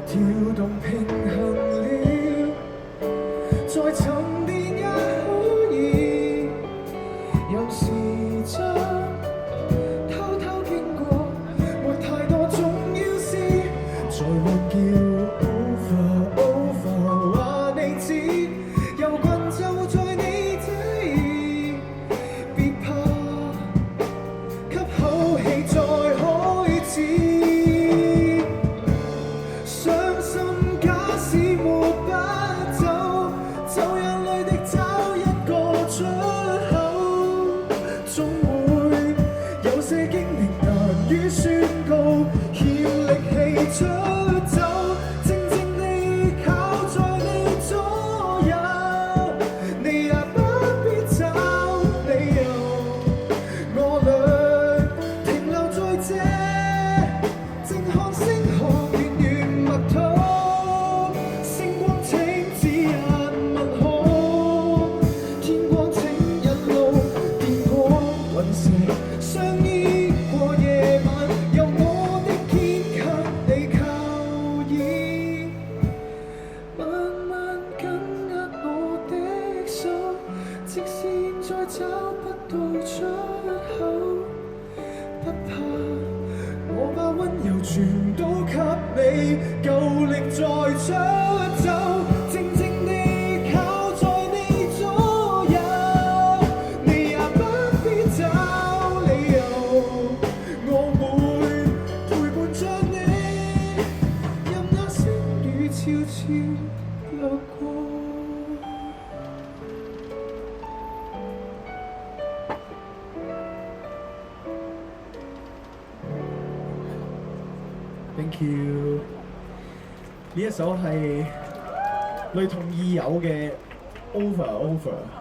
跳動平衡了，再沉澱也可以。有時將偷偷經過，沒太多重要事，在或叫 over 話你知，遊魂就在你底，別怕，吸口氣再開始。傷心假使抹不走，就讓淚滴找一個出口，總會有些經歷難於宣告，欠力氣出走，靜靜地靠在你左右，你也不必找理由，我倆停留在這，靜看星河遠遠默禱，星光請指引問好，天光請引路，電光隕石相依過夜晚，由我的肩給你靠倚，慢慢緊握我的手，即使現在找不到出口，不怕，我把溫柔全都給你，夠力再出走，靜靜地靠在你左右，你也不必找理由，我會陪伴着你，任那星雨悄悄掠過。Thank you。呢一首係類同意友嘅 Over。